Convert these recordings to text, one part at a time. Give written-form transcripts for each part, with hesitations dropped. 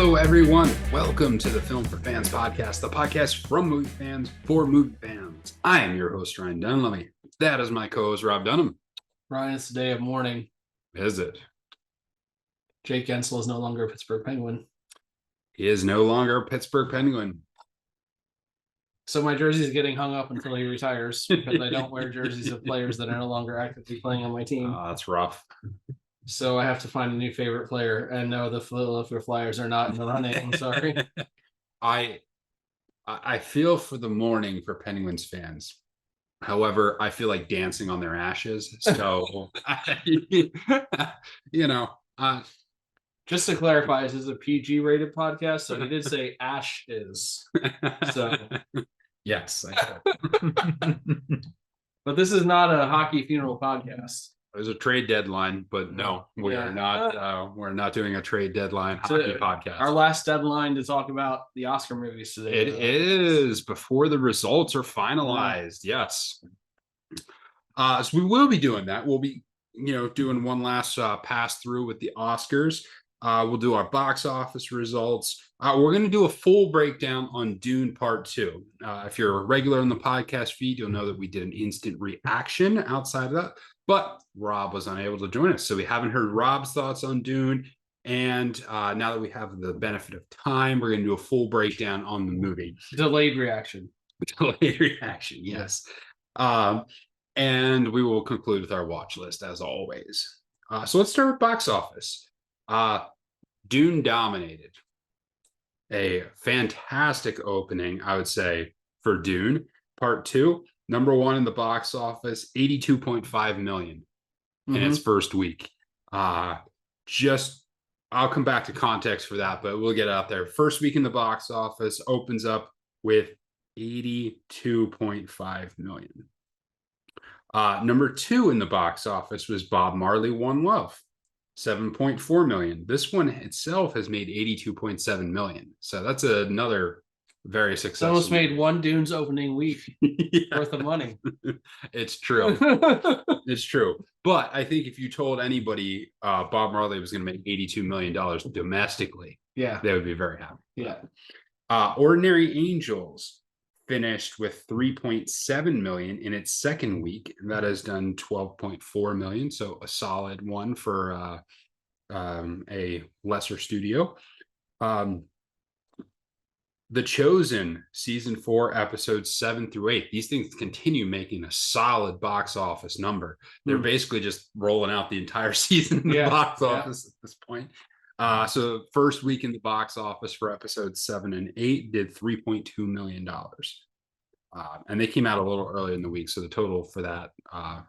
Hello, everyone. Welcome to the Film for Fans podcast, the podcast from movie fans for movie fans. I am your host, Ryan Dunlevy. That is my co-host, Rob Dunham. Ryan, it's the day of mourning. Is it? Jake Gensel is no longer a Pittsburgh Penguin. He is no longer a Pittsburgh Penguin. So my jersey is getting hung up until he retires because I don't wear jerseys of players that are no longer actively playing on my team. That's rough. So I have to find a new favorite player. And no, the Philadelphia Flyers are not in the running. I'm sorry. I feel for the mourning for Penguins fans. However, I feel like dancing on their ashes. So, just to clarify, this is a PG rated podcast. So he did say Ash is. So yes. But this is not a hockey funeral podcast. There's a trade deadline, but no, we are not. We're not doing a trade deadline hockey podcast. Our last deadline to talk about the Oscar movies today. It is before the results are finalized. Yes. So we will be doing that. We'll be, doing one last pass through with the Oscars. We'll do our box office results. We're going to do a full breakdown on Dune Part 2. If you're a regular on the podcast feed, you'll know that we did an instant reaction outside of that. But Rob was unable to join us, so we haven't heard Rob's thoughts on Dune. And now that we have the benefit of time, we're going to do a full breakdown on the movie. Delayed reaction. Delayed reaction, yes. And we will conclude with our watch list, as always. So let's start with box office. Dune dominated. A fantastic opening, I would say, for Dune Part 2. Number one in the box office, $82.5 million in its first week. I'll come back to context for that, but we'll get out there. First week in the box office opens up with $82.5 million. Number two in the box office was Bob Marley, One Love, $7.4 million. This one itself has made $82.7 million. So that's another very successful. Almost made one Dune's opening week worth of money. It's true. It's true. But I think if you told anybody Bob Marley was going to make $82 million domestically, they would be very happy. Yeah. Ordinary Angels finished with $3.7 million in its second week, and that has done $12.4 million. So a solid one for a lesser studio. The Chosen season 4 episodes 7 through 8. These things continue making a solid box office number. They're basically just rolling out the entire season in the box office at this point. So first week in the box office for episodes 7 and 8 did $3.2 million. And they came out a little earlier in the week. So the total for that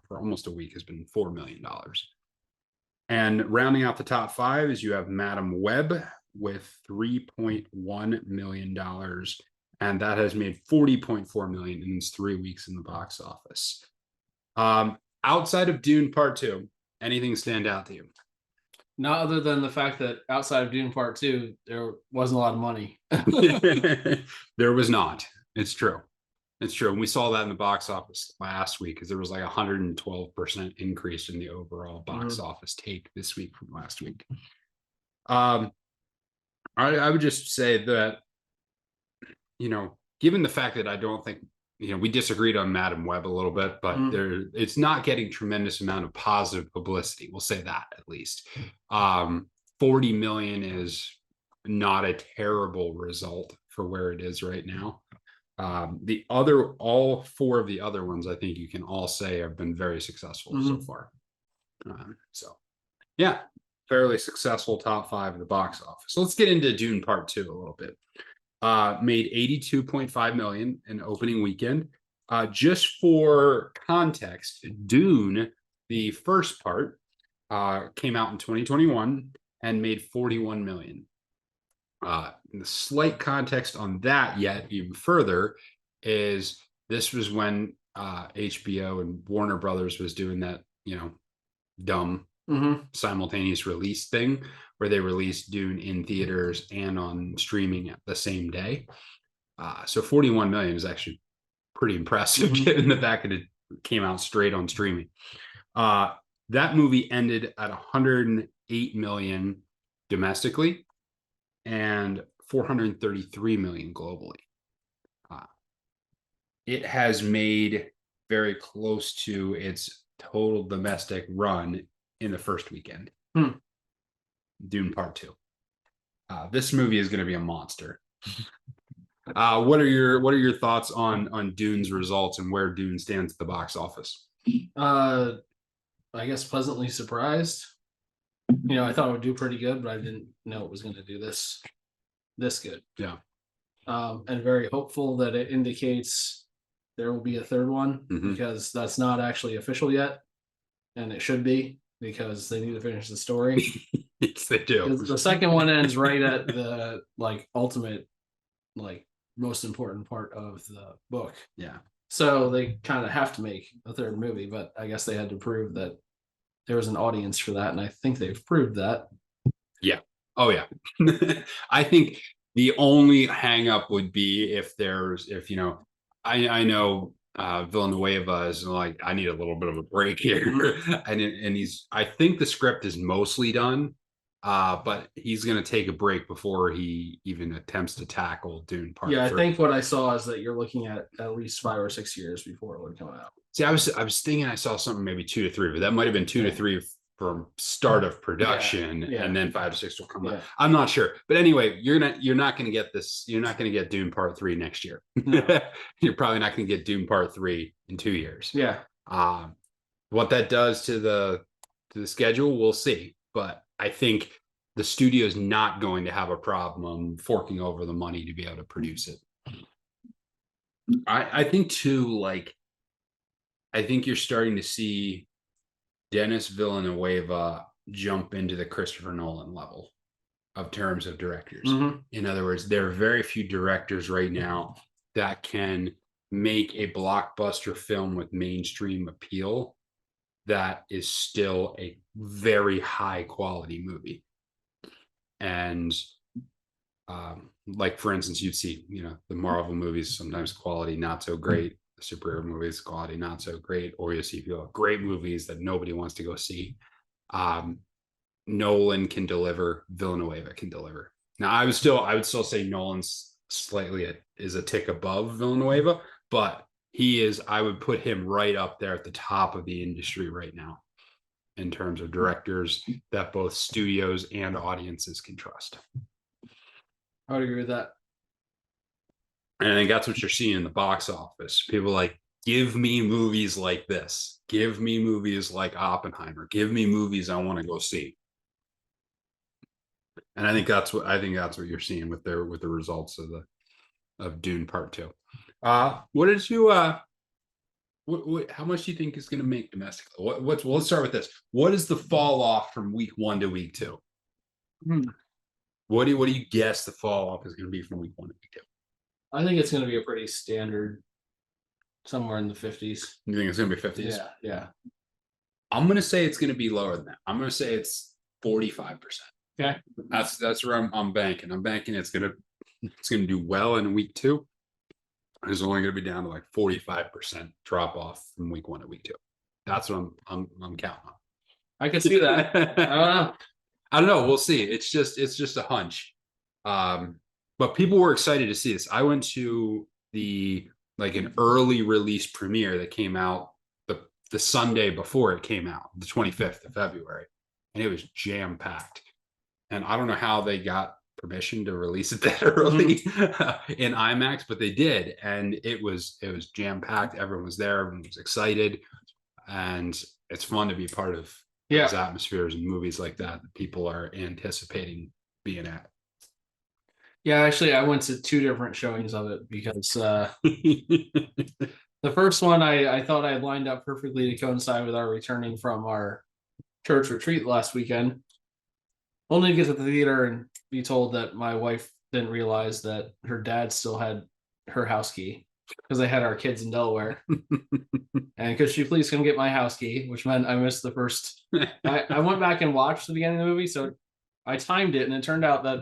for almost a week has been $4 million. And rounding out the top 5 is you have Madam Web with $3.1 million. And that has made $40.4 million in its 3 weeks in the box office. Outside of Dune Part 2, anything stand out to you? Not other than the fact that outside of Dune Part 2, there wasn't a lot of money. There was not. It's true. It's true. And we saw that in the box office last week because there was like 112% increase in the overall box office take this week from last week. I would just say that, given the fact that I don't think, we disagreed on Madam Web a little bit, but it's not getting tremendous amount of positive publicity. We'll say that at least. 40 million is not a terrible result for where it is right now. All 4 of the other ones, I think you can all say have been very successful so far. Fairly successful top 5 of the box office. So let's get into Dune Part 2 a little bit. Made $82.5 million in opening weekend. Just for context, Dune, the first part, came out in 2021 and made $41 million. The slight context on that yet even further is this was when HBO and Warner Brothers was doing that, dumb simultaneous release thing where they released Dune in theaters and on streaming at the same day. So 41 million is actually pretty impressive given the fact that it came out straight on streaming. That movie ended at 108 million domestically and 433 million globally. It has made very close to its total domestic run in the first weekend. Dune Part 2. This movie is going to be a monster. What are your thoughts on Dune's results and where Dune stands at the box office? I guess pleasantly surprised. I thought it would do pretty good, but I didn't know it was going to do this good. Yeah. And very hopeful that it indicates there will be a third one, because that's not actually official yet, and it should be, because they need to finish the story. Yes, they do. The second one ends right at the ultimate, most important part of the book. Yeah. So they kind of have to make a third movie, but I guess they had to prove that there was an audience for that, and I think they've proved that. Yeah. Oh yeah. I think the only hang up would be if I know Villanueva is like, I need a little bit of a break here. and I think the script is mostly done, but he's going to take a break before he even attempts to tackle Dune Part 3. I think what I saw is that you're looking at least 5 or 6 years before it would come out. See, I was thinking I saw something maybe 2 to 3, but that might have been 2 to 3 from start of production, and then 5 to 6 will come out. I'm not sure, but anyway, you're not going to get this. You're not going to get Dune Part 3 next year. No. You're probably not going to get Dune Part 3 in 2 years. Yeah. What that does to the schedule, we'll see. But I think the studio is not going to have a problem forking over the money to be able to produce it. I think too, I think you're starting to see Denis Villeneuve jump into the Christopher Nolan level of terms of directors. In other words, there are very few directors right now that can make a blockbuster film with mainstream appeal that is still a very high quality movie. And for instance, you'd see, the Marvel movies, sometimes quality not so great. The superhero movies, quality not so great, or you see great movies that nobody wants to go see. Nolan can deliver, Villanueva can deliver. Now, I would still say Nolan's slightly is a tick above Villanueva, but I would put him right up there at the top of the industry right now in terms of directors that both studios and audiences can trust. I would agree with that. And I think that's what you're seeing in the box office. People give me movies like this. Give me movies like Oppenheimer. Give me movies I want to go see. And I think that's what you're seeing with the results of Dune Part 2. What did you how much do you think is going to make domestically? Let's start with this. What is the fall off from week 1 to week 2? What do you guess the fall off is going to be from week 1 to week 2? I think it's going to be a pretty standard, somewhere in the 50s. You think it's going to be 50s? Yeah. I'm going to say it's going to be lower than that. I'm going to say it's 45%. Okay. That's where I'm banking. I'm banking it's going to do well in week 2. It's only going to be down to 45% drop off from week 1 to week 2. That's what I'm counting on. I can see that. I don't know. We'll see. It's just a hunch. But people were excited to see this. I went to an early release premiere that came out the Sunday before it came out, the 25th of February, and it was jam packed. And I don't know how they got permission to release it that early in IMAX, but they did, and it was jam packed. Everyone was there. Everyone was excited, and it's fun to be part of those atmospheres and movies like that people are anticipating being at. Yeah, actually, I went to 2 different showings of it because the first one I thought I had lined up perfectly to coincide with our returning from our church retreat last weekend, only to get to the theater and be told that my wife didn't realize that her dad still had her house key because they had our kids in Delaware. And could she please come get my house key, which meant I missed the first. I went back and watched the beginning of the movie, so I timed it, and it turned out that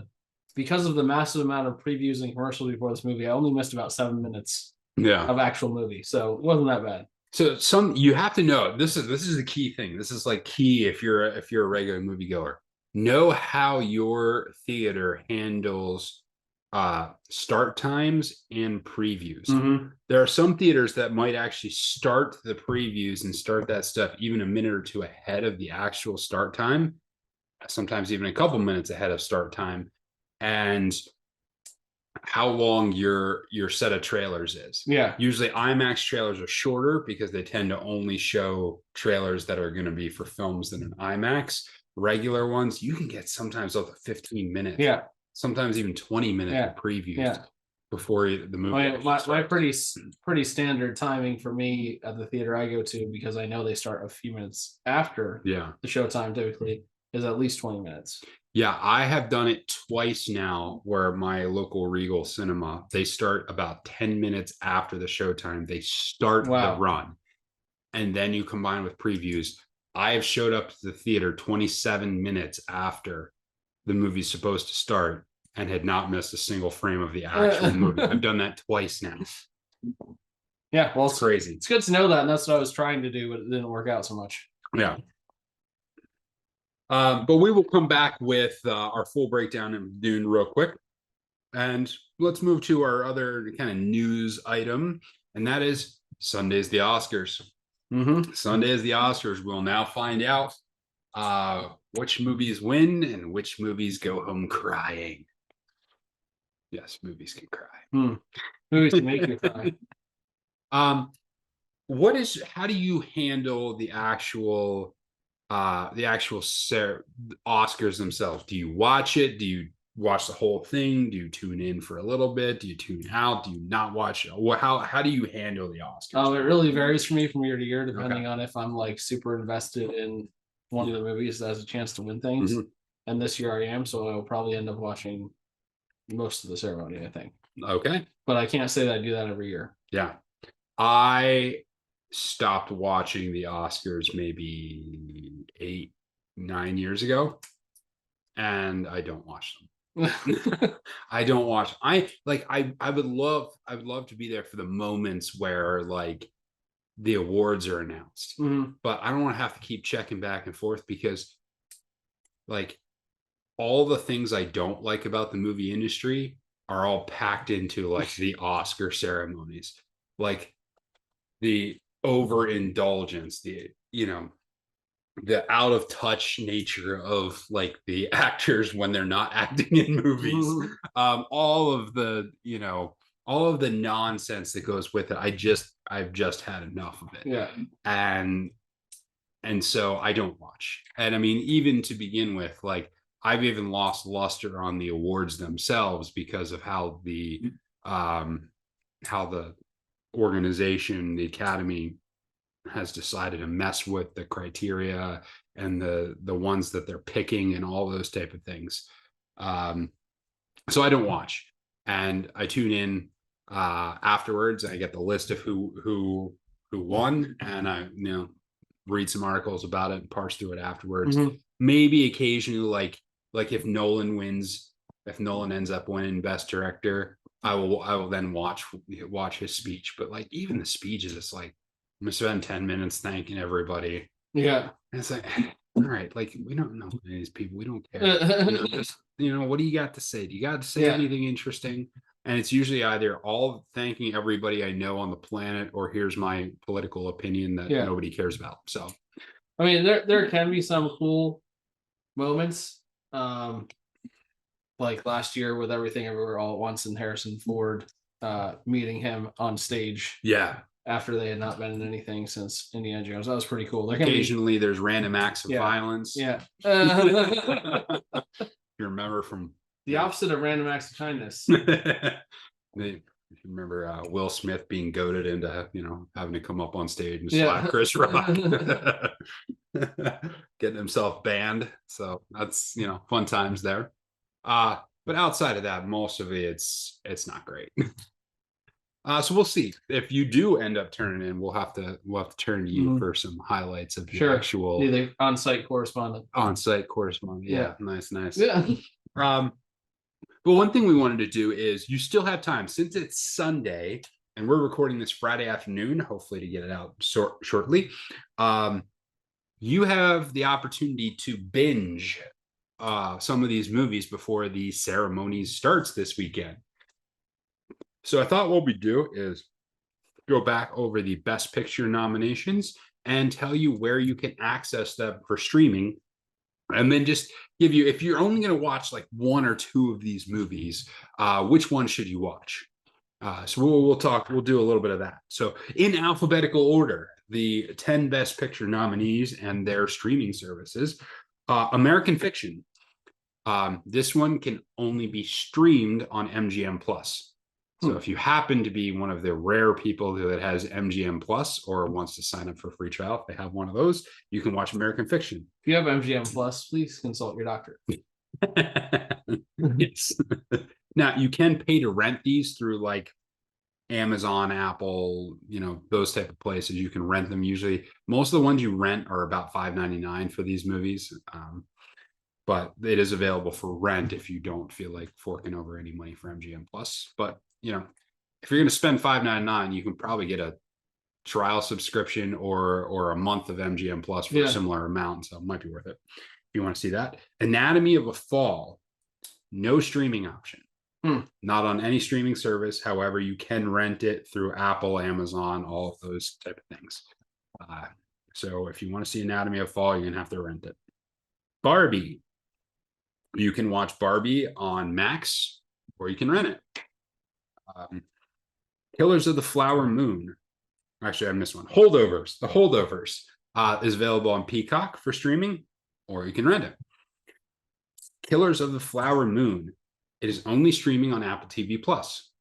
because of the massive amount of previews and commercials before this movie, I only missed about 7 minutes of actual movie. So it wasn't that bad. So you have to know, this is the key thing. This is key if you're a regular moviegoer. know how your theater handles start times and previews. Mm-hmm. There are some theaters that might actually start the previews and start that stuff even a minute or two ahead of the actual start time, sometimes even a couple minutes ahead of start time, and how long your set of trailers is. Yeah. Usually IMAX trailers are shorter because they tend to only show trailers that are going to be for films in an IMAX. Regular ones, you can get sometimes up to 15 minutes. Yeah. Sometimes even 20 minutes Yeah. of previews Yeah. before the movie. I mean, my pretty standard timing for me at the theater I go to, because I know they start a few minutes after Yeah. the showtime typically, is at least 20 minutes. Yeah, I have done it twice now where my local Regal cinema, they start about 10 minutes after the showtime. They start the run. And then you combine with previews. I have showed up to the theater 27 minutes after the movie's supposed to start and had not missed a single frame of the actual movie. I've done that twice now. Yeah, well, it's crazy. It's good to know that, and that's what I was trying to do, but it didn't work out so much. Yeah. But we will come back with our full breakdown of Dune real quick. And let's move to our other kind of news item, and that is Sunday's the Oscars. Mm-hmm. Sunday is the Oscars. We'll now find out which movies win and which movies go home crying. Yes, movies can cry. Movies can make you cry. How do you handle the actual Oscars themselves? Do you watch it? Do you watch the whole thing? Do you tune in for a little bit? Do you tune out? Do you not watch it? How do you handle the Oscars? It really varies for me from year to year, depending on if I'm like super invested in one of the movies that has a chance to win things. Mm-hmm. And this year I am, so I'll probably end up watching most of the ceremony, I think. Okay. But I can't say that I do that every year. Yeah. I stopped watching the Oscars maybe 8-9 years ago, and I don't watch them. I don't watch. I would love to be there for the moments where like the awards are announced, but I don't want to have to keep checking back and forth because like all the things I don't like about the movie industry are all packed into like the Oscar ceremonies, like the overindulgence, the out of touch nature of like the actors when they're not acting in movies, all of the nonsense that goes with it. I've just had enough of it. Yeah. And so I don't watch. And I mean, even to begin with, like I've even lost luster on the awards themselves because of how the organization, the Academy, has decided to mess with the criteria and the ones that they're picking and all those type of things. So I don't watch, and I tune in afterwards. I get the list of who won, and I read some articles about it and parse through it afterwards. Maybe occasionally, like if Nolan ends up winning Best Director, I will then watch his speech. But like even the speeches, it's like I'm gonna spend 10 minutes thanking everybody. Yeah. And it's like, all right, like we don't know these people. We don't care. What do you got to say? Do you got to say anything interesting? And it's usually either all thanking everybody I know on the planet, or here's my political opinion that nobody cares about. So, I mean, there can be some cool moments. Like last year with Everything Everywhere All at Once and Harrison Ford meeting him on stage. Yeah. After they had not been in anything since Indiana Jones. That was pretty cool. Occasionally there's random acts of violence. Yeah. You remember from the opposite of random acts of kindness. You remember Will Smith being goaded into having to come up on stage and slap Chris Rock, getting himself banned. So that's fun times there. But outside of that, most of it's not great. So we'll see. If you do end up turning in, we'll have to turn to you for some highlights of the actual the on-site correspondent. Yeah. Nice. Yeah. But one thing we wanted to do is you still have time since it's Sunday and we're recording this Friday afternoon, hopefully to get it out shortly. You have the opportunity to binge some of these movies before the ceremonies starts this weekend. So I thought what we do is go back over the Best Picture nominations and tell you where you can access them for streaming, and then just give you, if you're only going to watch like one or two of these movies, which one should you watch? So we'll do a little bit of that. So in alphabetical order, the 10 Best Picture nominees and their streaming services. American Fiction. This one can only be streamed on MGM Plus. So if you happen to be one of the rare people that has MGM Plus or wants to sign up for a free trial, if they have one of those, you can watch American Fiction. If you have MGM Plus, please consult your doctor. Yes. Now you can pay to rent these through like Amazon, Apple, those type of places. You can rent them. Usually, most of the ones you rent are about $5.99 for these movies. But it is available for rent if you don't feel like forking over any money for MGM Plus. But if you're going to spend $5.99, you can probably get a trial subscription or a month of MGM Plus for a similar amount. So it might be worth it if you want to see that. Anatomy of a Fall, no streaming option. Not on any streaming service. However, you can rent it through Apple, Amazon, all of those type of things. So if you want to see Anatomy of a Fall, you're going to have to rent it. Barbie. You can watch Barbie on Max, or you can rent it. Killers of the Flower Moon. Actually, I missed one. Holdovers. The Holdovers is available on Peacock for streaming, or you can rent it. Killers of the Flower Moon. It is only streaming on Apple TV Plus,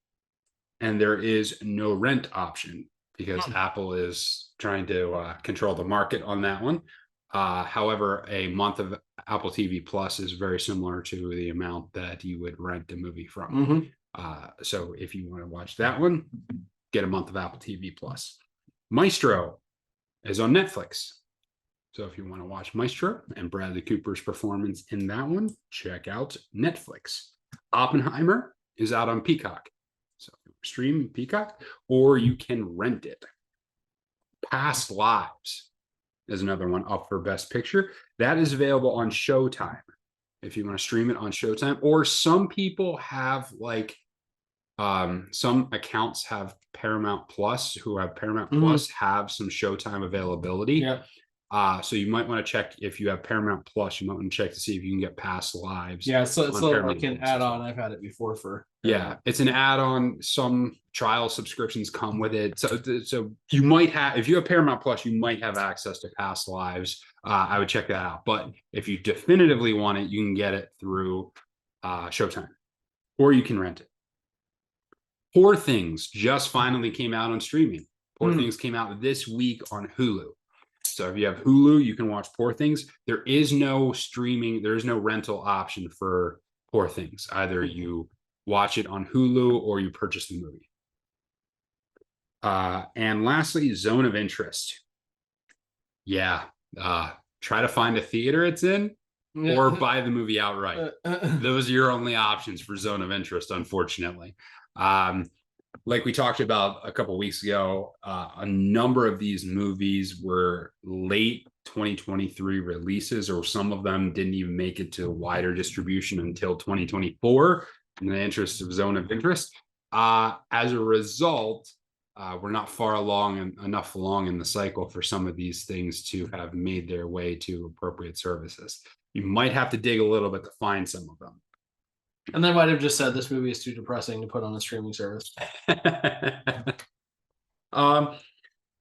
and there is no rent option because Apple is trying to control the market on that one. However, a month of Apple TV Plus is very similar to the amount that you would rent a movie from. So if you want to watch that one, get a month of Apple TV Plus. Maestro is on Netflix. So if you want to watch Maestro and Bradley Cooper's performance in that one, check out Netflix. Oppenheimer is out on Peacock. So stream Peacock, or you can rent it. Past Lives is another one up for Best Picture. That is available on Showtime if you want to stream it on Showtime. Or some people have some accounts have Paramount Plus, who have Paramount Plus have some Showtime availability. So you might want to check if you have Paramount Plus. You might want to check to see if you can get Past Lives. So it's like an add-on. I've had it before for. It's an add-on. Some trial subscriptions come with it. So you might have, if you have Paramount Plus, you might have access to Past Lives. I would check that out. But if you definitively want it, you can get it through Showtime, or you can rent it. Poor Things just finally came out on streaming. Poor Things came out this week on Hulu. So if you have Hulu, you can watch Poor Things. There is no streaming, there is no rental option for Poor Things. Either you watch it on Hulu or you purchase the movie. And lastly, Zone of Interest. Try to find a theater it's in or buy the movie outright. Those are your only options for Zone of Interest, unfortunately. Like we talked about a couple of weeks ago, a number of these movies were late 2023 releases, or some of them didn't even make it to wider distribution until 2024 in the interest of Zone of Interest. As a result, we're not enough along in the cycle for some of these things to have made their way to appropriate services. You might have to dig a little bit to find some of them. And they might have just said this movie is too depressing to put on a streaming service.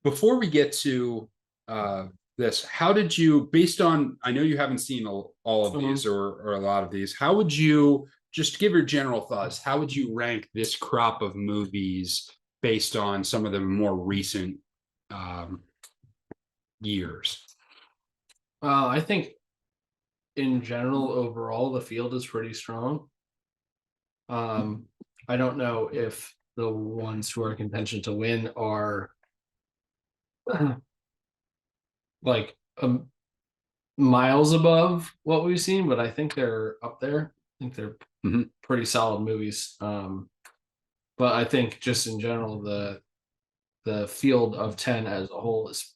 Before we get to this, how did you, based on, I know you haven't seen all of these or a lot of these, how would you, just give your general thoughts, how would you rank this crop of movies based on some of the more recent years? I think in general, overall, the field is pretty strong. I don't know if the ones who are in contention to win are like miles above what we've seen, but I think they're up there. I think they're pretty solid movies. But I think just in general, the field of 10 as a whole is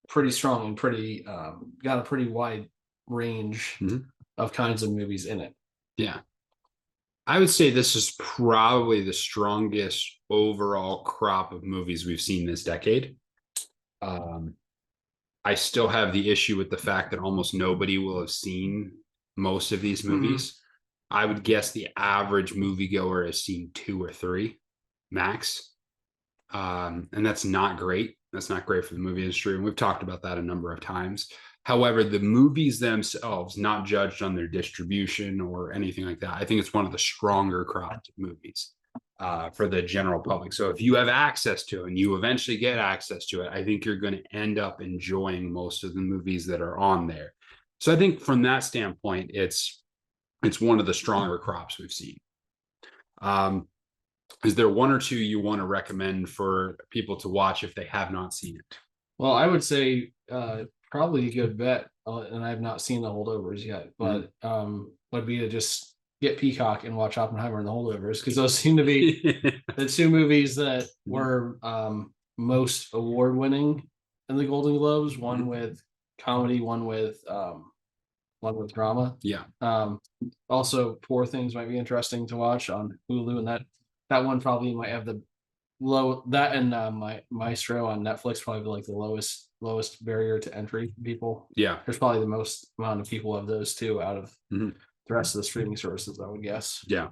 pretty strong and pretty got a pretty wide range of kinds of movies in it. Yeah. I would say this is probably the strongest overall crop of movies we've seen this decade. I still have the issue with the fact that almost nobody will have seen most of these movies. I would guess the average moviegoer has seen 2 or 3 max. And that's not great. That's not great for the movie industry. And we've talked about that a number of times. However, the movies themselves, not judged on their distribution or anything like that, I think it's one of the stronger crops of movies for the general public. So if you have access to it and you eventually get access to it, I think you're going to end up enjoying most of the movies that are on there. So I think from that standpoint, it's one of the stronger crops we've seen. Is there one or two you want to recommend for people to watch if they have not seen it? Well, I would say probably a good bet, and I have not seen The Holdovers yet, but would be to just get Peacock and watch Oppenheimer and The Holdovers, because those seem to be the 2 movies that were most award-winning in the Golden Globes. One with comedy, one with drama. Yeah. Also, Poor Things might be interesting to watch on Hulu, and that one probably might have the low, that and my Maestro on Netflix probably like the lowest barrier to entry for people. Yeah. There's probably the most amount of people of those 2 out of the rest of the streaming services, I would guess. Yeah.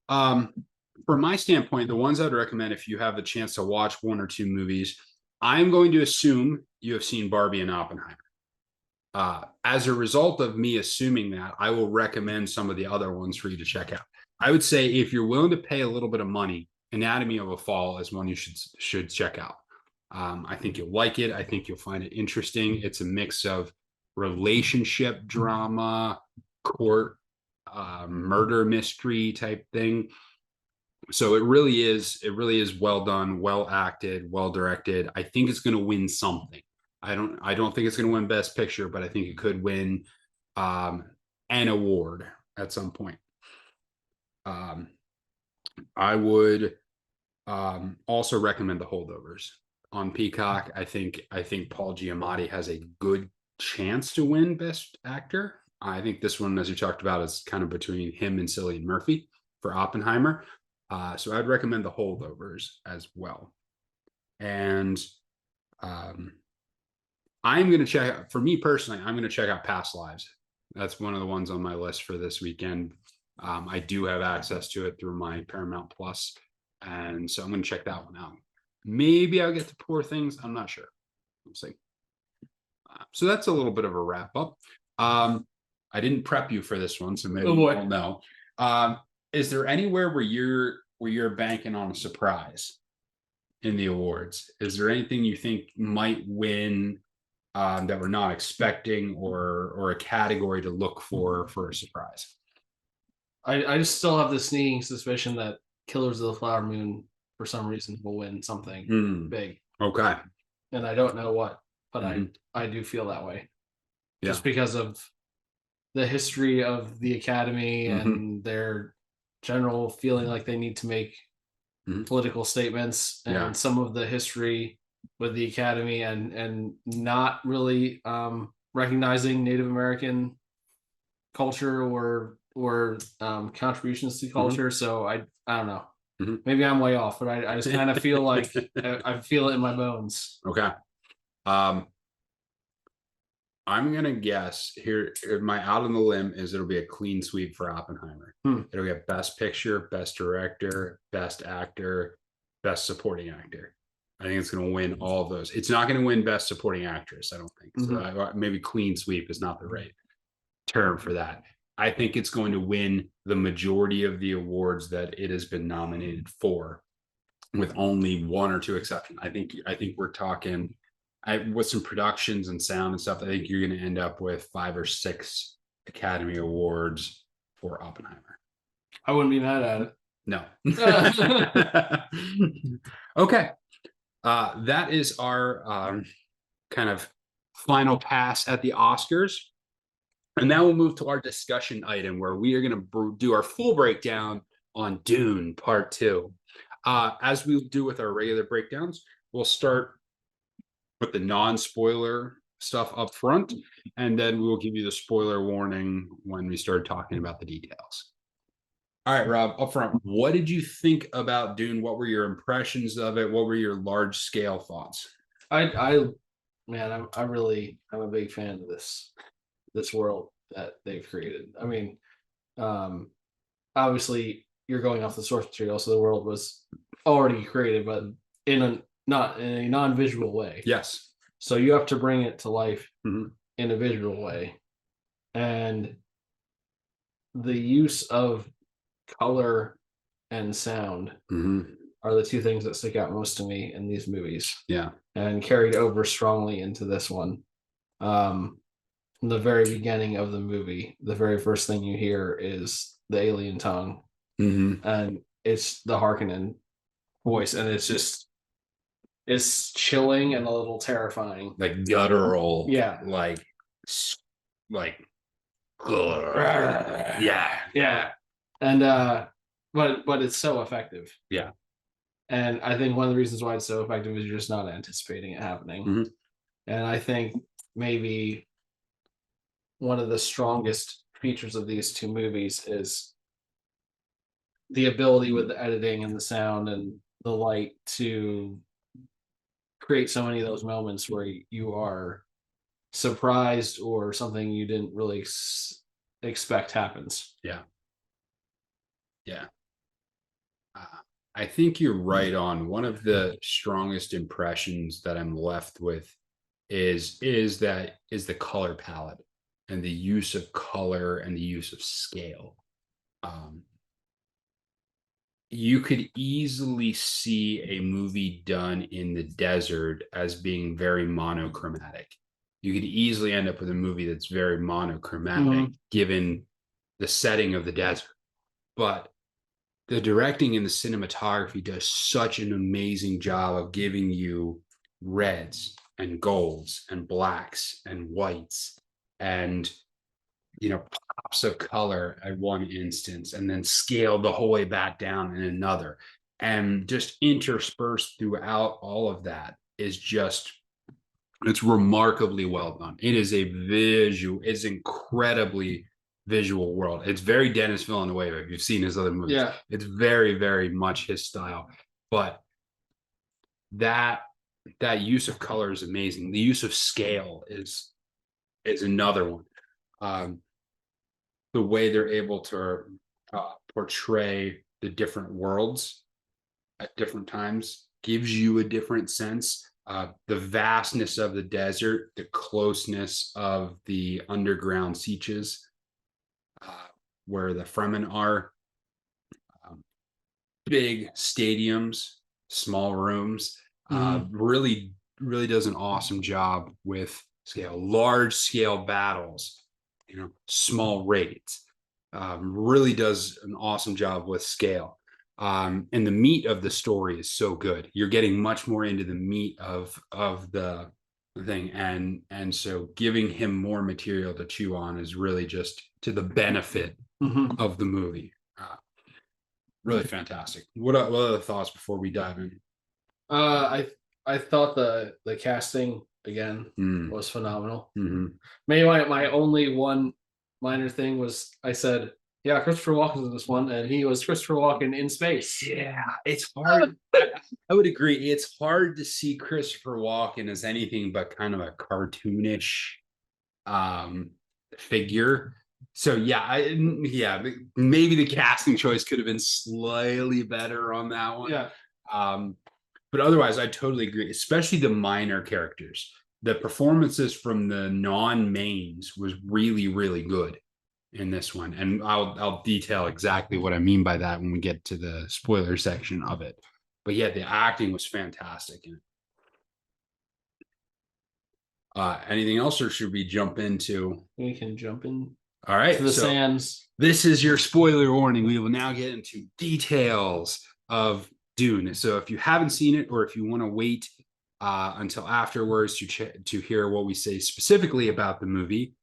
From my standpoint, the ones I'd recommend if you have the chance to watch 1 or 2 movies, I'm going to assume you have seen Barbie and Oppenheimer. As a result of me assuming that, I will recommend some of the other ones for you to check out. I would say if you're willing to pay a little bit of money, Anatomy of a Fall is one you should check out. I think you'll like it. I think you'll find it interesting. It's a mix of relationship drama, court, murder mystery type thing. So it really is well done, well acted, well directed. I think it's going to win something. I don't think it's going to win Best Picture, but I think it could win an award at some point. I would also recommend The Holdovers on Peacock. I think Paul Giamatti has a good chance to win Best Actor. I think this one, as you talked about, is kind of between him and Cillian Murphy for Oppenheimer. So I'd recommend The Holdovers as well. And I'm going to check out, for me personally, I'm going to check out Past Lives. That's one of the ones on my list for this weekend. I do have access to it through my Paramount Plus. And so I'm going to check that one out. Maybe I'll get to Poor Things. I'm not sure. We'll see. So that's a little bit of a wrap up. I didn't prep you for this one, so maybe you won't know. Is there anywhere where you're banking on a surprise in the awards? Is there anything you think might win that we're not expecting, or a category to look for a surprise? I just still have the sneaking suspicion that Killers of the Flower Moon, for some reason, will win something big. Okay. And I don't know what, but I do feel that way. Yeah. Just because of the history of the Academy and their general feeling like they need to make political statements, and some of the history with the Academy and not really recognizing Native American culture or contributions to culture. So I don't know. Maybe I'm way off, but I just kind of feel like I feel it in my bones. Okay. I'm gonna guess here. My out on the limb is it'll be a clean sweep for Oppenheimer. It'll get Best Picture, Best Director, Best Actor, Best Supporting Actor. I think it's going to win all of those. It's not going to win Best Supporting Actress, I don't think. So maybe clean sweep is not the right term for that. I think it's going to win the majority of the awards that it has been nominated for, with only 1 or 2 exceptions. I think we're talking with some productions and sound and stuff. I think you're going to end up with 5 or 6 Academy Awards for Oppenheimer. I wouldn't be mad at it. No. Okay. That is our kind of final pass at the Oscars. And now we'll move to our discussion item, where we are going to do our full breakdown on Dune Part 2. As we do with our regular breakdowns, we'll start with the non-spoiler stuff up front, and then we will give you the spoiler warning when we start talking about the details. All right, Rob, up front, what did you think about Dune? What were your impressions of it? What were your large scale thoughts? I'm a big fan of this world that they've created. I mean, obviously you're going off the source material, so the world was already created, but not in a non-visual way. Yes. So you have to bring it to life mm-hmm. in a visual way. And the use of color and sound mm-hmm. are the two things that stick out most to me in these movies. Yeah. And carried over strongly into this one. From the very beginning of the movie, the very first thing you hear is the alien tongue. Mm-hmm. And it's the Harkonnen voice. And it's chilling and a little terrifying. Like guttural. Yeah. Like yeah. And but it's so effective. Yeah. And I think one of the reasons why it's so effective is you're just not anticipating it happening. Mm-hmm. And I think maybe one of the strongest features of these two movies is the ability with the editing and the sound and the light to create so many of those moments where you are surprised or something you didn't really expect happens. Yeah. I think you're right on. One of the strongest impressions that I'm left with is the color palette and the use of color and the use of scale. You could easily see a movie done in the desert as being very monochromatic. You could easily end up with a movie that's very monochromatic given the setting of the desert. But the directing and the cinematography does such an amazing job of giving you reds and golds and blacks and whites and, pops of color at one instance, and then scaled the whole way back down in another. And just interspersed throughout all of that is it's remarkably well done. It is it's incredibly visual world. It's very Denis Villeneuve. If you've seen his other movies, yeah, it's very, very much his style. But that use of color is amazing. The use of scale is another one. The way they're able to portray the different worlds at different times gives you a different sense. The vastness of the desert, the closeness of the underground sieges, where the Fremen are, big stadiums, small rooms, really, really does an awesome job with scale. Large scale battles, small raids, really does an awesome job with scale. And the meat of the story is so good. You're getting much more into the meat of the thing, and so giving him more material to chew on is really just to the benefit of the movie. Really fantastic. What other thoughts before we dive in? I thought the casting again was phenomenal. Mm-hmm. Maybe my only one minor thing was I said, yeah, Christopher Walken's in this one, and he was Christopher Walken in space. Yeah, it's hard. I would agree. It's hard to see Christopher Walken as anything but kind of a cartoonish figure. So maybe the casting choice could have been slightly better on that one. Yeah. But otherwise, I totally agree, especially the minor characters. The performances from the non-mains was really, really good in this one. And I'll detail exactly what I mean by that when we get to the spoiler section of it. But yeah, the acting was fantastic in it. Anything else, or should we jump into? We can jump in. All right. To the sands. This is your spoiler warning. We will now get into details of Dune. So if you haven't seen it, or if you want to wait until afterwards to hear what we say specifically about the movie,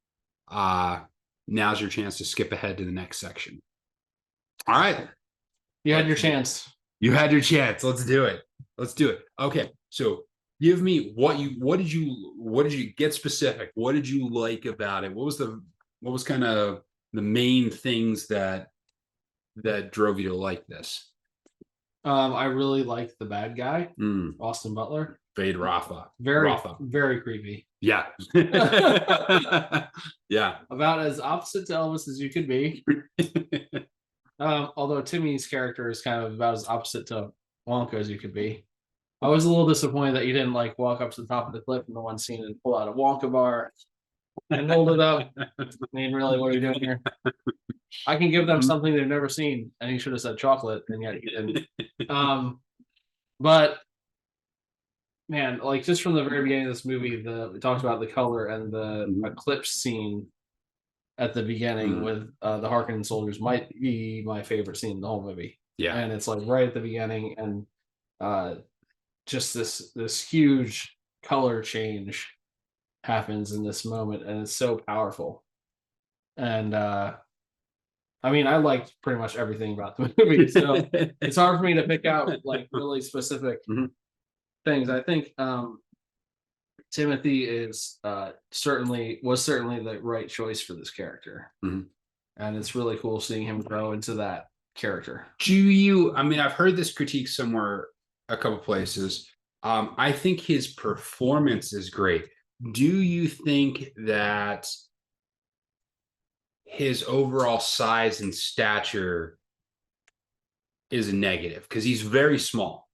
now's your chance to skip ahead to the next section. All right. You had your chance. You had your chance. Let's do it. Okay. So give me what did you get specific? What did you like about it? What was kind of the main things that drove you to like this? I really liked the bad guy, Mm, Austin Butler. Fade Rafa. Very, Rafa. very creepy. Yeah. Yeah. About as opposite to Elvis as you could be. Although Timmy's character is kind of about as opposite to Wonka as you could be. I was a little disappointed that you didn't like walk up to the top of the cliff in the one scene and pull out a Wonka bar and hold it up. I mean, really, what are you doing here? I can give them something they've never seen, and he should have said chocolate, and yet he didn't. But man, like just from the very beginning of this movie, we talked about the color and the eclipse scene at the beginning with the Harkonnen soldiers might be my favorite scene in the whole movie. Yeah. And it's like right at the beginning, and just this huge color change happens in this moment, and it's so powerful. And I mean, I liked pretty much everything about the movie, so it's hard for me to pick out like really specific things. I think Timothy is certainly the right choice for this character, and it's really cool seeing him grow into that character. I mean, I've heard this critique somewhere, a couple places. I think his performance is great. Do you think that his overall size and stature is a negative? Because he's very small.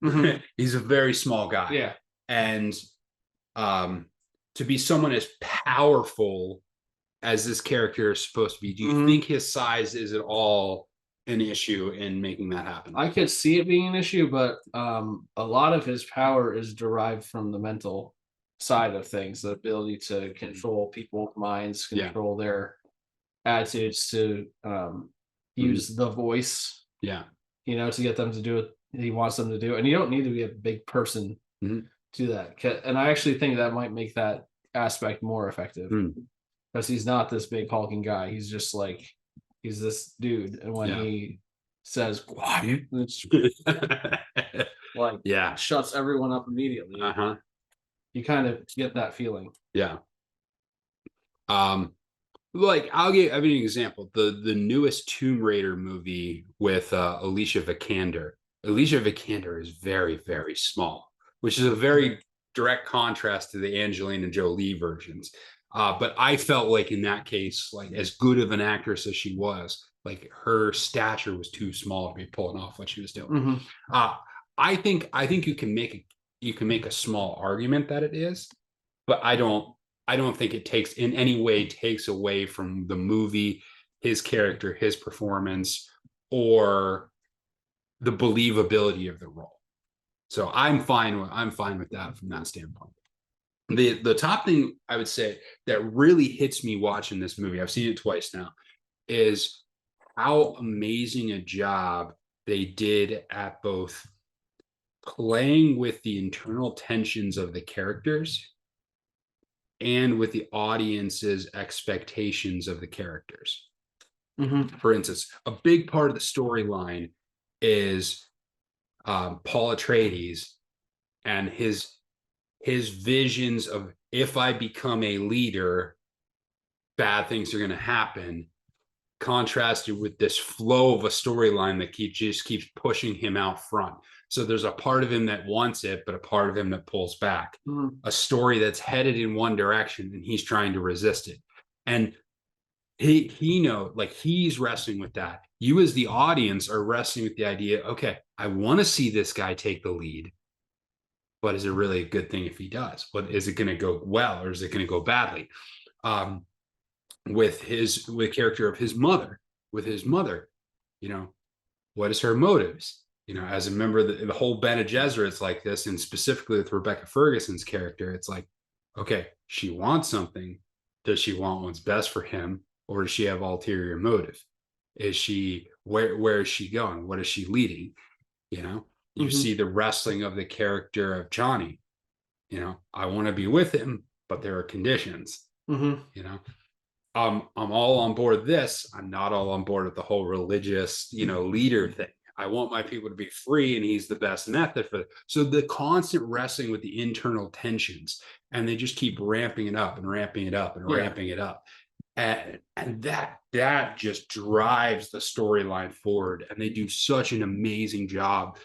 He's a very small guy. Yeah. And to be someone as powerful as this character is supposed to be, do you think his size is at all an issue in making that happen? I could see it being an issue, but a lot of his power is derived from the mental side of things, the ability to control people's minds, control their attitudes, to use the voice, to get them to do what he wants them to do. And you don't need to be a big person to do that. And I actually think that might make that aspect more effective, because he's not this big hulking guy. He's just like, he's this dude, and when he says quiet, like shuts everyone up immediately. You kind of get that feeling. Like I'll give an example. The newest Tomb Raider movie with Alicia Vikander. Alicia Vikander is very, very small, which is a very direct contrast to the Angelina Jolie versions. But I felt like in that case, like as good of an actress as she was, like her stature was too small to be pulling off what she was doing. I think you can make a small argument that it is, but I don't think it takes in any way takes away from the movie, his character, his performance, or the believability of the role. So I'm fine with that from that standpoint. The top thing I would say that really hits me watching this movie, I've seen it twice now, is how amazing a job they did at both playing with the internal tensions of the characters and with the audience's expectations of the characters. For instance, a big part of the storyline is Paul Atreides and his visions of, if I become a leader, bad things are going to happen, contrasted with this flow of a storyline that just keeps pushing him out front. So there's a part of him that wants it, but a part of him that pulls back. A story that's headed in one direction and he's trying to resist it. And he knows, like, he's wrestling with that. You as the audience are wrestling with the idea, okay, I want to see this guy take the lead, but is it really a good thing if he does? But is it going to go well, or is it going to go badly? With character of his mother, what is her motives? As a member of the whole Bene Gesserit, it's like this, and specifically with Rebecca Ferguson's character, it's like, okay, she wants something. Does she want what's best for him, or does she have ulterior motive? Is she where is she going? What is she leading? You see the wrestling of the character of Johnny. I want to be with him, but there are conditions. I'm all on board with this. I'm not all on board with the whole religious, leader thing. I want my people to be free, and he's the best method for it. So the constant wrestling with the internal tensions, and they just keep ramping it up and ramping it up and ramping it up. And that just drives the storyline forward. And they do such an amazing job,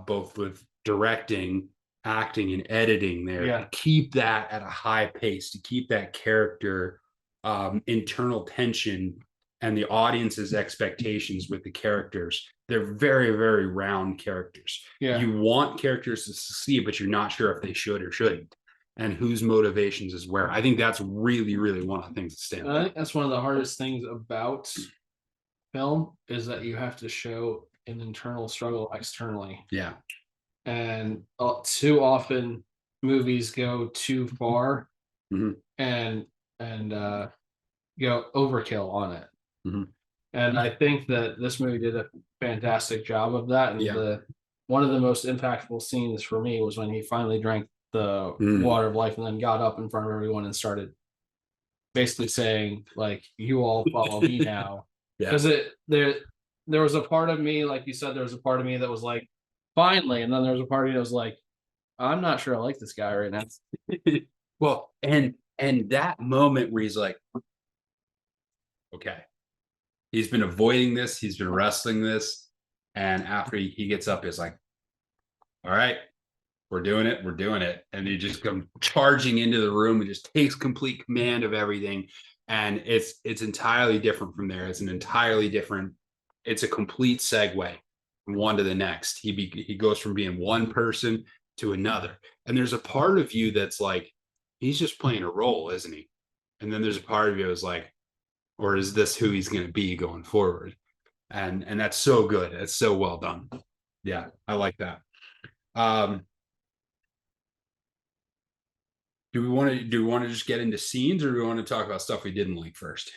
both with directing, acting, and editing there to keep that at a high pace, to keep that character internal tension and the audience's expectations with the characters. They're very, very round characters. You want characters to succeed, but you're not sure if they should or shouldn't, and whose motivations is where. I think that's really, really one of the things that stand out. I think that's one of the hardest things about film, is that you have to show an internal struggle externally. Yeah. And too often movies go too far and go overkill on it. And I think that this movie did a fantastic job of that. And one of the most impactful scenes for me was when he finally drank the water of life and then got up in front of everyone and started basically saying, like, you all follow me now. Because there was a part of me, like you said, there was a part of me that was like, finally, and then there was a part of me that was like, I'm not sure I like this guy right now. Well, and that moment where he's like, okay, he's been avoiding this, he's been wrestling this, and after he gets up, he's like, all right, we're doing it, and he just comes charging into the room and just takes complete command of everything. And it's entirely different from there. It's a complete segue from one to the next. He goes from being one person to another, and there's a part of you that's like, he's just playing a role, isn't he? And then there's a part of you that's like, or is this who he's going to be going forward? And that's so good. It's so well done. Yeah, I like that. Do we want to just get into scenes, or do we want to talk about stuff we didn't like first?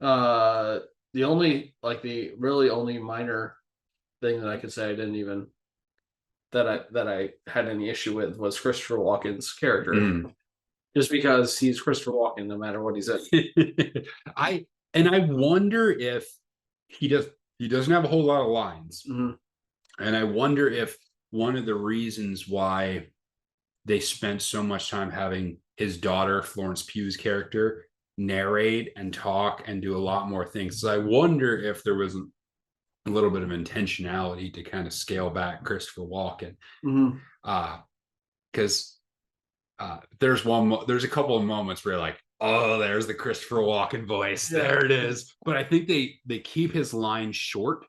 The really only minor thing that I could say I didn't even that I had any issue with was Christopher Walken's character. Just because he's Christopher Walken no matter what he's in. I wonder if he doesn't have a whole lot of lines. And I wonder if one of the reasons why they spent so much time having his daughter, Florence Pugh's character, narrate and talk and do a lot more things. So I wonder if there was a little bit of intentionality to kind of scale back Christopher Walken. Because there's a couple of moments where you're like, oh, there's the Christopher Walken voice. There it is. But I think they keep his lines short,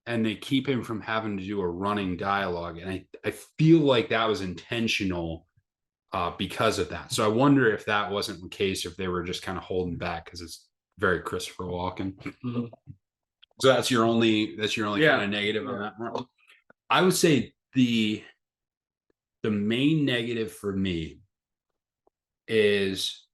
and they keep him from having to do a running dialogue. And I feel like that was intentional because of that. So I wonder if that wasn't the case, if they were just kind of holding back because it's very Christopher Walken. So that's your only kind of negative on that. I would say the main negative for me is,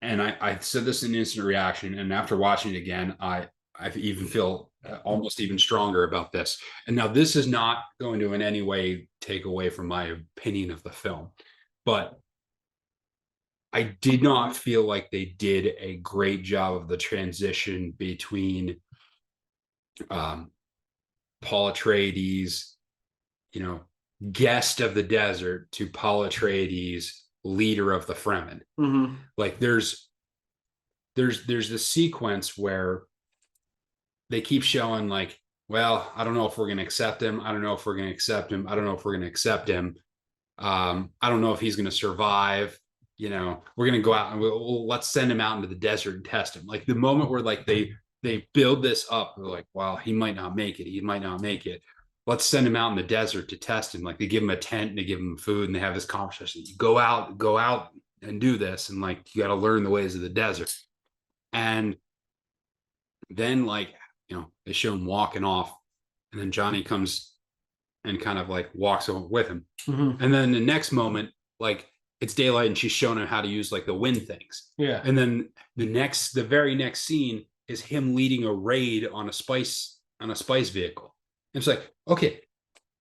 and I said this in instant reaction, and after watching it again, I even feel almost even stronger about this. And now this is not going to in any way take away from my opinion of the film, but I did not feel like they did a great job of the transition between Paul Atreides, guest of the desert, to Paul Atreides, leader of the Fremen. Like there's this sequence where they keep showing like, well, I don't know if we're going to accept him. I don't know if we're going to accept him. I don't know if we're going to accept him. I don't know if he's going to survive. We're going to go out and let's send him out into the desert and test him. Like the moment where like they build this up, they're like, well, he might not make it. He might not make it. Let's send him out in the desert to test him. Like they give him a tent and they give him food and they have this conversation. You go out and do this. And like, you got to learn the ways of the desert. And then like, they show him walking off, and then Johnny comes and kind of like walks over with him. And then the next moment, like it's daylight and she's showing him how to use like the wind things. And then the very next scene is him leading a raid on a spice vehicle. And it's like, okay,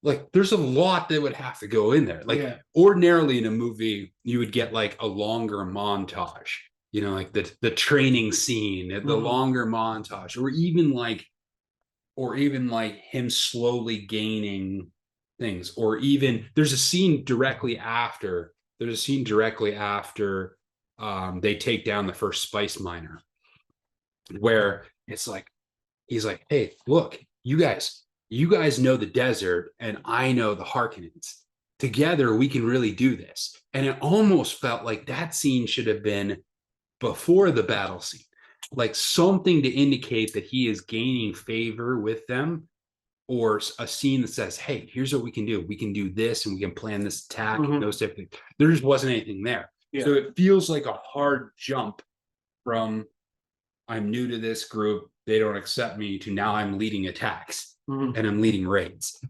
like there's a lot that would have to go in there. Like ordinarily in a movie, you would get like a longer montage, like the training scene, the longer montage, or even like like him slowly gaining things, or even there's a scene directly after they take down the first spice miner, where it's like he's like, hey, look, you guys know the desert and I know the Harkonnens. Together we can really do this. And it almost felt like that scene should have been before the battle scene, like something to indicate that he is gaining favor with them, or a scene that says, hey, here's what we can do. We can do this and we can plan this attack and those type of things. There just wasn't anything there. Yeah. So it feels like a hard jump from I'm new to this group, they don't accept me, to now I'm leading attacks and I'm leading raids.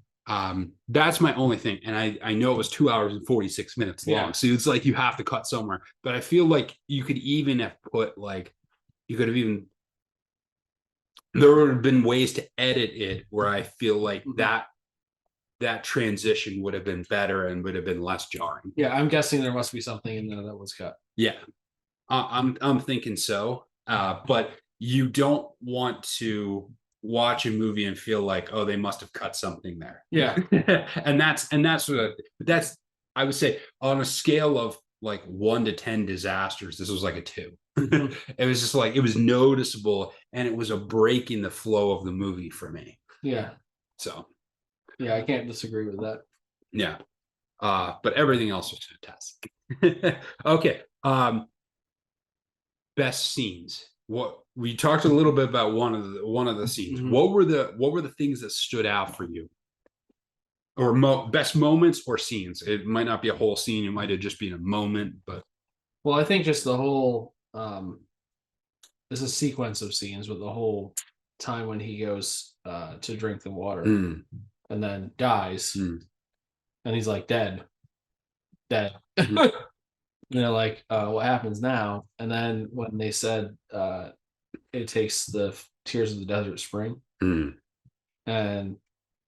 That's my only thing. And I know it was 2 hours and 46 minutes long. Yeah. So it's like you have to cut somewhere. But I feel like you could even have put like, there would have been ways to edit it where I feel like that transition would have been better and would have been less jarring. Yeah, I'm guessing there must be something in there that was cut. Yeah, I'm thinking so. But you don't want to watch a movie and feel like, oh, they must have cut something there. Yeah. and that's I would say on a scale of like 1 to 10 disasters, this was like a 2. It was just like, it was noticeable and it was a break in the flow of the movie for me. Yeah. So yeah, I can't disagree with that. Yeah. But everything else was fantastic. Okay. Best scenes. What we talked a little bit about one of the scenes. What were the things that stood out for you? Or best moments or scenes? It might not be a whole scene, it might have just been a moment, but well, I think just the whole there's a sequence of scenes with the whole time when he goes to drink the water and then dies and he's like dead. You know, like what happens now? And then when they said it takes the tears of the desert spring and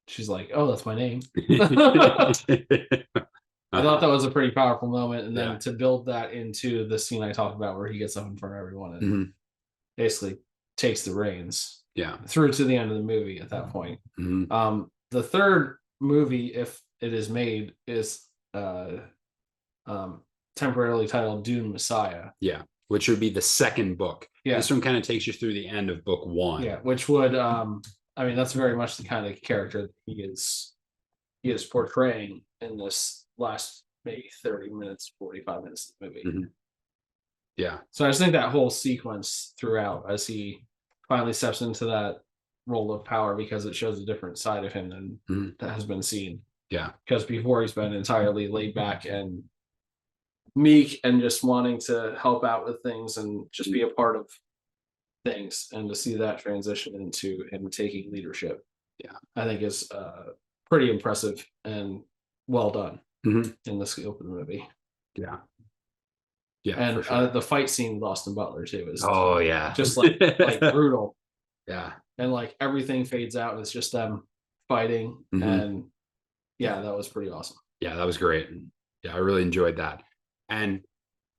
she's like, oh, that's my name. I thought that was a pretty powerful moment. And then to build that into the scene I talked about where he gets up in front of everyone and basically takes the reins through to the end of the movie at that point. The third movie, if it is made, is temporarily titled Dune Messiah. Yeah, which would be the second book. Yeah. This one kind of takes you through the end of book 1. Yeah, which would I mean, that's very much the kind of character that he is portraying in this last maybe 30 minutes, 45 minutes of the movie. Yeah. So I just think that whole sequence throughout, as he finally steps into that role of power, because it shows a different side of him than that has been seen. Yeah. Because before he's been entirely laid back and meek and just wanting to help out with things and just be a part of things, and to see that transition into him taking leadership, I think is pretty impressive and well done in the scope of the movie. And sure. The fight scene with Austin Butler too is just like brutal. And like everything fades out and it's just them fighting, and that was pretty awesome. That was great. I really enjoyed that, and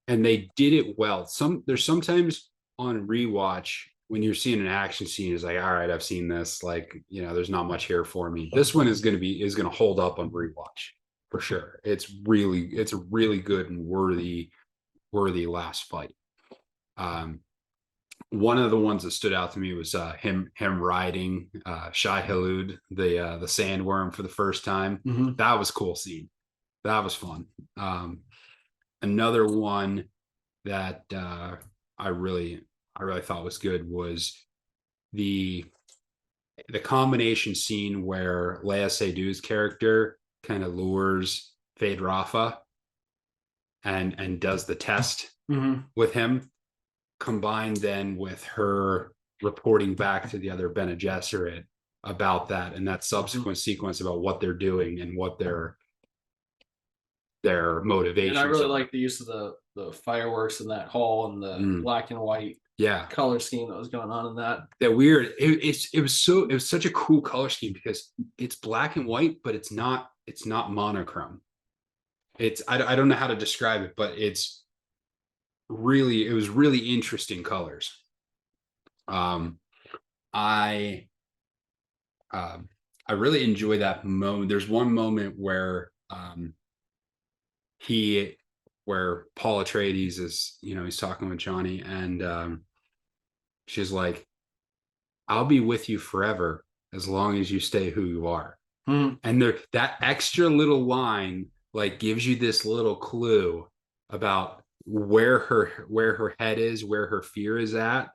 they did it well. There's sometimes on rewatch when you're seeing an action scene, is like, all right, I've seen this, like, there's not much here for me. This one is going to hold up on rewatch for sure. It's a really good and worthy last fight. One of the ones that stood out to me was him riding Shai Hulud, the sandworm, for the first time. That was a cool scene. That was fun. Another one that I really thought was good was the combination scene where Léa Seydoux' character kind of lures Fade Rafa and does the test with him, combined then with her reporting back to the other Bene Gesserit about that, and that subsequent sequence about what they're doing and what their motivations. And I really like the use of the fireworks in that hall and the black and white color scheme that was going on in that. That weird. It was such a cool color scheme because it's black and white, but it's not monochrome. I don't know how to describe it, but it was really interesting colors. I I really enjoy that moment. There's one moment where he where Paul Atreides is, he's talking with Johnny, and she's like, I'll be with you forever as long as you stay who you are. And there, that extra little line like gives you this little clue about where her head is, where her fear is at.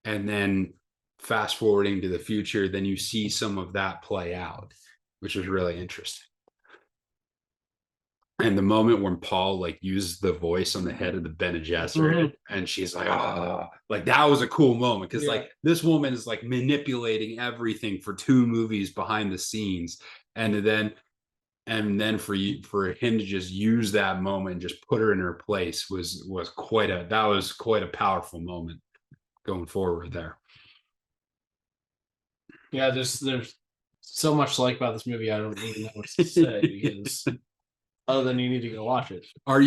And then fast forwarding to the future, then you see some of that play out, which is really interesting. And the moment when Paul like uses the voice on the head of the Bene Gesserit, and she's like, oh, like that was a cool moment because like this woman is like manipulating everything for 2 movies behind the scenes, and then for him to just use that moment and just put her in her place was quite a powerful moment going forward there. Yeah, there's so much to like about this movie. I don't even know what to say because other than you need to go watch it. How are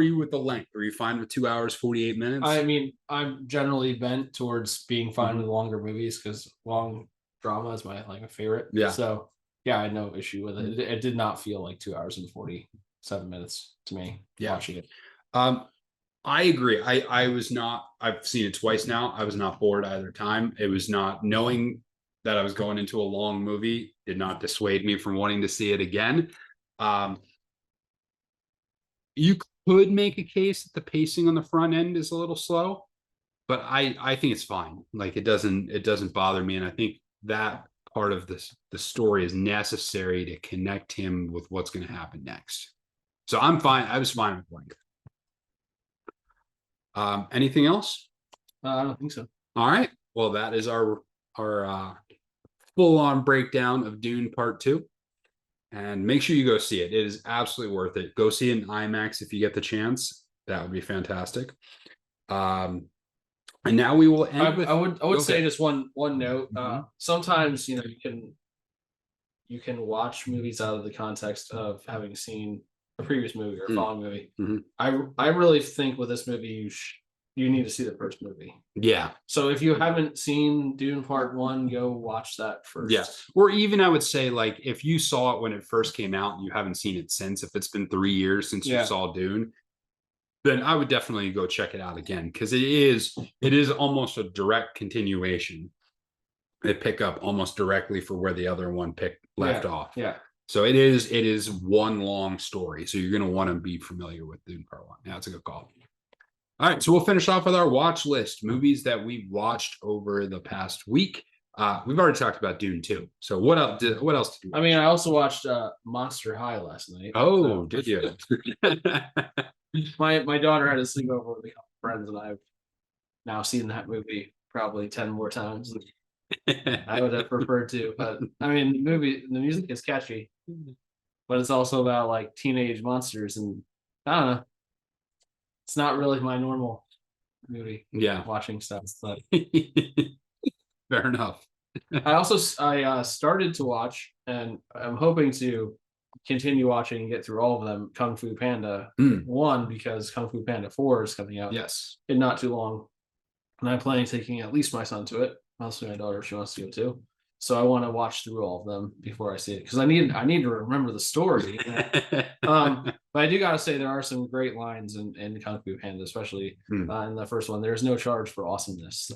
you with the length? Are you fine with 2 hours, 48 minutes? I mean, I'm generally bent towards being fine with longer movies because long drama is my favorite. Yeah. So yeah, I had no issue with it. It did not feel like 2 hours and 47 minutes to me watching it. I agree. I've seen it twice now. I was not bored either time. It was not, knowing that I was going into a long movie did not dissuade me from wanting to see it again. You could make a case that the pacing on the front end is a little slow, but I think it's fine. Like it doesn't bother me. And I think that part of the story is necessary to connect him with what's going to happen next. So I'm fine. I was fine with length. Anything else? I don't think so. All right. Well, that is our full-on breakdown of Dune Part 2. And make sure you go see it. It is absolutely worth it. Go see it in IMAX if you get the chance. That would be fantastic. And now we will end. I would say just one note. Sometimes you can watch movies out of the context of having seen a previous movie or a following movie. I really think with this movie you need to see the first movie. Yeah. So if you haven't seen Dune Part 1, go watch that first. Yeah. Or even I would say, like, if you saw it when it first came out and you haven't seen it since, if it's been 3 years since you saw Dune, then I would definitely go check it out again, because it is almost a direct continuation. They pick up almost directly for where the other one left off. Yeah. So it is one long story. So you're going to want to be familiar with Dune Part 1. Yeah, that's a good call. All right, so we'll finish off with our watch list, movies that we watched over the past week. We've already talked about Dune 2. So what else did you watch? I mean, I also watched Monster High last night. Oh, did you? My daughter had a sleepover with a couple friends, and I've now seen that movie probably 10 more times than I would have preferred to. But I mean, the music is catchy, but it's also about like teenage monsters, and I don't know. It's not really my normal movie. Yeah, watching stuff. But fair enough. I started to watch, and I'm hoping to continue watching and get through all of them. Kung Fu Panda 1, because Kung Fu Panda 4 is coming out. Yes, in not too long, and I'm planning on taking at least my son to it. Mostly my daughter, if she wants to go too. So I want to watch through all of them before I see it, because I need to remember the story. But I do gotta say there are some great lines in Kung Fu Panda, especially in the first one. There's no charge for awesomeness.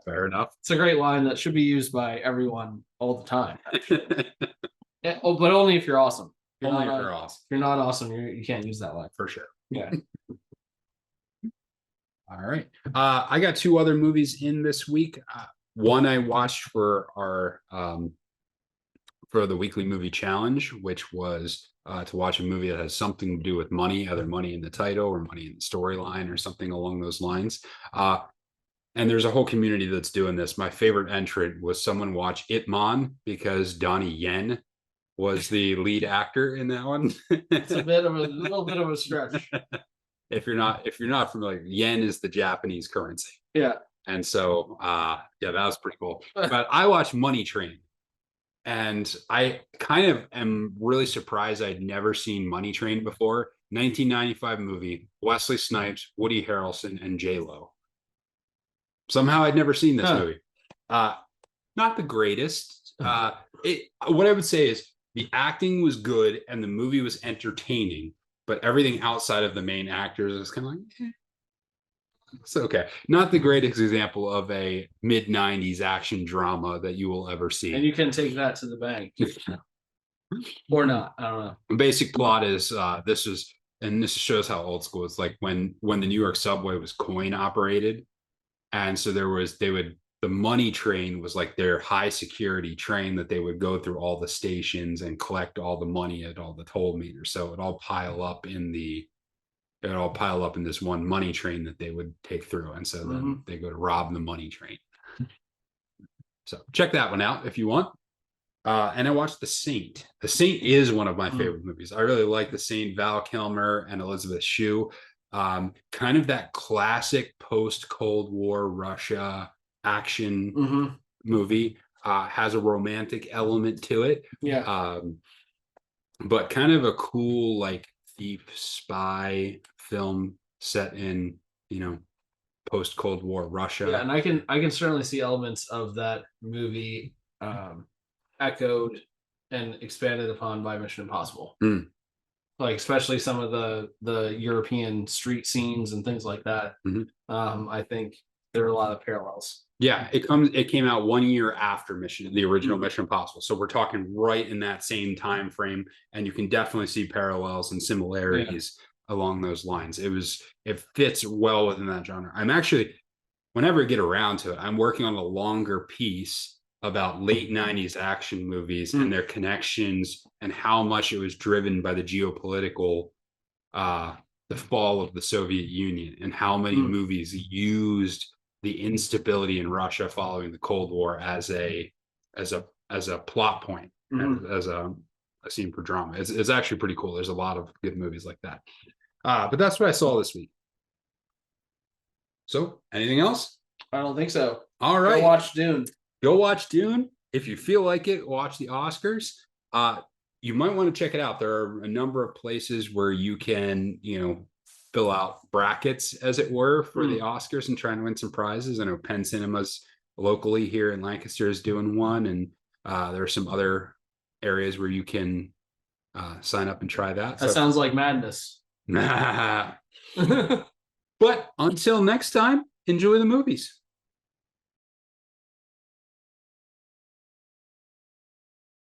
Fair enough. It's a great line that should be used by everyone all the time. Yeah, but only if you're awesome. If you're not awesome, you can't use that line for sure. Yeah. All right. I got 2 other movies in this week. One I watched for our for the weekly movie challenge, which was to watch a movie that has something to do with money, either money in the title or money in the storyline or something along those lines. And there's a whole community that's doing this. My favorite entrant was someone watch Ip Man, because Donnie Yen was the lead actor in that one. It's a little bit of a stretch. If you're not familiar, yen is the Japanese currency. Yeah. And so that was pretty cool. But I watched Money Train, and I kind of am really surprised I'd never seen Money Train before. 1995 movie, Wesley Snipes, Woody Harrelson, and J-Lo. Somehow I'd never seen this movie. not the greatest. What I would say is the acting was good and the movie was entertaining, but everything outside of the main actors is kind of like, it's okay. Not the greatest example of a mid '90s action drama that you will ever see. And you can take that to the bank. Or not. I don't know. The basic plot is and this shows how old school it's like when the New York subway was coin operated, and so the money train was like their high security train that they would go through all the stations and collect all the money at all the toll meters. So it all pile up in this one money train that they would take through, and so then they go to rob the money train. So check that one out if you want. And I watched The Saint. The Saint is one of my favorite movies. I really like The Saint, Val Kilmer and Elizabeth Shue. Kind of that classic post-Cold War Russia action movie. Has a romantic element to it. Yeah. But kind of a cool, like, thief spy film set in, post-Cold War Russia. Yeah, and I can certainly see elements of that movie echoed and expanded upon by Mission Impossible. Like especially some of the European street scenes and things like that. I think there are a lot of parallels. Yeah, it came out 1 year after the original Mission Impossible. So we're talking right in that same time frame, and you can definitely see parallels and similarities along those lines. It fits well within that genre. I'm actually, whenever I get around to it, I'm working on a longer piece about late '90s action movies and their connections and how much it was driven by the geopolitical, the fall of the Soviet Union, and how many movies used the instability in Russia following the Cold War as a plot point, as a scene for drama. It's actually pretty cool. There's a lot of good movies like that. But that's what I saw this week. So, anything else? I don't think so. All right. Go watch Dune. Go watch Dune. If you feel like it, watch the Oscars. You might want to check it out. There are a number of places where you can, fill out brackets, as it were, for the Oscars and try and win some prizes. I know Penn Cinemas locally here in Lancaster is doing one, and there are some other areas where you can sign up and try that. That sounds like madness. But until next time, enjoy the movies.